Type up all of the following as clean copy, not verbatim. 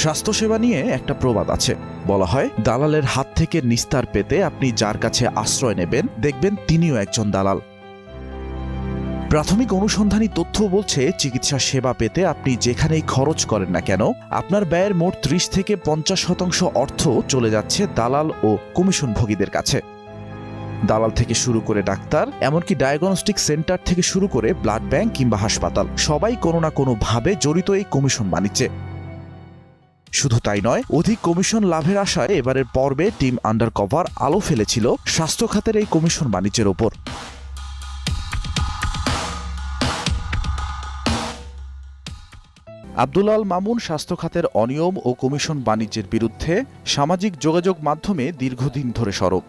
স্বাস্থ্যসেবা নিয়ে একটা প্রবাদ আছে, বলা হয় দালালের হাত থেকে নিস্তার পেতে আপনি যার কাছে আশ্রয় নেবেন দেখবেন তিনিও একজন দালাল। প্রাথমিক অনুসন্ধানী তথ্য বলছে চিকিৎসা সেবা পেতে আপনি যেখানেই খরচ করেন না কেন আপনার ব্যয়ের মোট ৩০ থেকে ৫০% অর্থ চলে যাচ্ছে দালাল ও কমিশনভোগীদের কাছে। দালাল থেকে শুরু করে ডাক্তার, এমনকি ডায়াগনস্টিক সেন্টার থেকে শুরু করে ব্লাড ব্যাংক কিংবা হাসপাতাল, সবাই কোনো না কোনোভাবে জড়িত এই কমিশন বাণিজ্যে। শুধু তাই নয়, অধিক কমিশন লাভের আশায় এবারের পর্বে টিম আন্ডারকভার আলো ফেলেছিল স্বাস্থ্য খাতের এই কমিশন বাণিজ্যের ওপর। আব্দুল আল মামুন স্বাস্থ্য খাতের অনিয়ম ও কমিশন বাণিজ্যের বিরুদ্ধে সামাজিক যোগাযোগ মাধ্যমে দীর্ঘদিন ধরে সরব।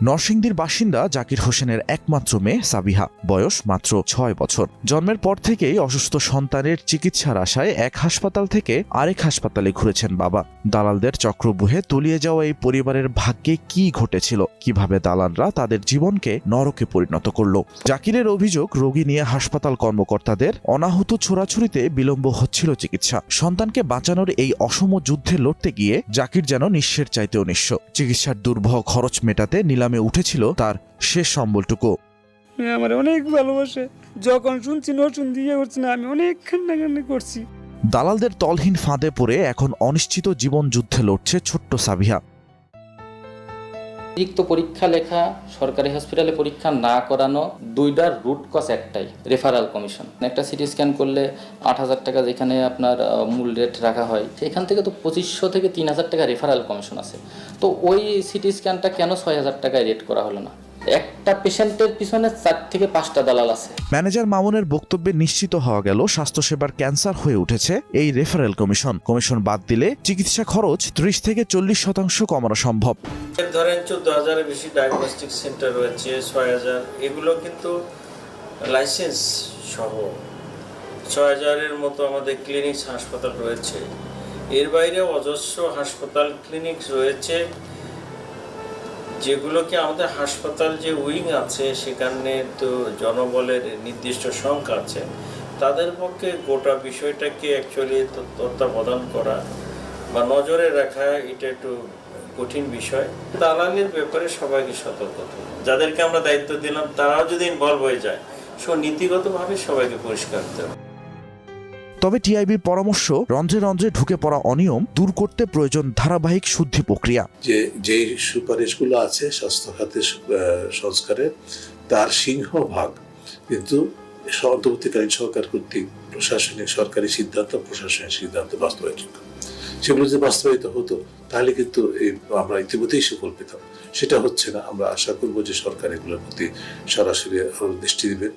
নরসিংদীর বাসিন্দা জাকির হোসেনের একমাত্র মেয়ে সাবিহা, বয়স মাত্র ৬ বছর। জন্মের পর থেকেই অসুস্থ সন্তানের চিকিৎসার আশায় এক হাসপাতাল থেকে আরেক হাসপাতালে ঘুরেছেন বাবা। দালালদের চক্রব্যূহে তলিয়ে যাওয়া এই পরিবারের ভাগ্যে কি ঘটেছিল, কিভাবে দালালরা তাদের জীবনকে নরকে পরিণত করল। জাকিরের অভিযোগ, রোগী নিয়ে হাসপাতাল কর্মকর্তাদের অনাহুত ছোড়াছুড়িতে বিলম্ব হচ্ছিল চিকিৎসা। সন্তানকে বাঁচানোর এই অসম যুদ্ধে লড়তে গিয়ে জাকির যেন নিঃস্বের চাইতেও নিঃস্ব। চিকিৎসার দুর্বহ খরচ মেটাতে নিলামে উঠেছিল তার শেষ সম্বলটুকু। আমার অনেক ভালোবাসে, যখন শুনছি নতুন দিয়ে করছি না, আমি অনেক কান্নাকান্নি করছি। দালালদের তলহীন ফাঁদে পড়ে এখন অনিশ্চিত জীবন যুদ্ধে লড়ছে ছোট্ট সাবিহা। অতিরিক্ত পরীক্ষা লেখা, সরকারি হসপিটালে পরীক্ষা না করানো, দুইটার রুট কজ একটাই, রেফারাল কমিশন। একটা সিটি স্ক্যান করলে ৮,০০০ টাকা যেখানে আপনার মূল রেট রাখা হয়, সেখান থেকে তো ২৫০০ থেকে ৩,০০০ টাকা রেফারাল কমিশন আছে। তো ওই সিটি স্ক্যানটা কেন ৬,০০০ টাকায় রেট করা হলো না? একটা পেশেন্টের পিছনে ৪ থেকে ৫টা দালাল আছে। ম্যানেজার মামুনের বক্তব্যে নিশ্চিত হওয়া গেল স্বাস্থ্যসেবার ক্যান্সার হয়ে উঠেছে এই রেফারেল কমিশন। কমিশন বাদ দিলে চিকিৎসা খরচ ৩০ থেকে ৪০% কমানো সম্ভব। ধরেন ১৪,০০০-এর বেশি ডায়াগনস্টিক সেন্টার রয়েছে, ৬,০০০, এগুলো কিন্তু লাইসেন্স সহ। ৬,০০০-এর মতো আমাদের ক্লিনিক্স হাসপাতাল রয়েছে। এর বাইরে অজস্র হাসপাতাল ক্লিনিক রয়েছে, যেগুলোকে আমাদের হাসপাতাল যে উইং আছে সেখানে তো জনবলের নির্দিষ্ট সংখ্যা আছে, তাদের পক্ষে গোটা বিষয়টাকে অ্যাকচুয়ালি তত্ত্বাবধান করা বা নজরে রাখা এটা একটু কঠিন বিষয়। দালালের ব্যাপারে সবাইকে সতর্ক থাকবে। যাদেরকে আমরা দায়িত্ব দিলাম তারাও যদি ইনভলভ হয়ে যায়, নীতিগতভাবে সবাইকে পরিষ্কার করতে হবে। তবে টিআইবির পরামর্শ, রন্ধ্রে রন্ধ্রে ঢুকে পড়া অনিয়ম দূর করতে প্রয়োজন ধারাবাহিক শুদ্ধি প্রক্রিয়া। যে সুপারিশগুলো আছে স্বাস্থ্য খাতের সংস্কারে, তার সিংহভাগ কিন্তু অন্তর্বর্তীকালীন সরকার কর্তৃক সরকারি প্রশাসনিক সিদ্ধান্ত বাস্তবায়িত। সেগুলো যদি বাস্তবায়িত হতো তাহলে কিন্তু আমরা ইতিমধ্যেই সুফল পেতাম। সেটা হচ্ছে না। আমরা আশা করব যে সরকার এগুলোর প্রতি সরাসরি দৃষ্টি দিবে।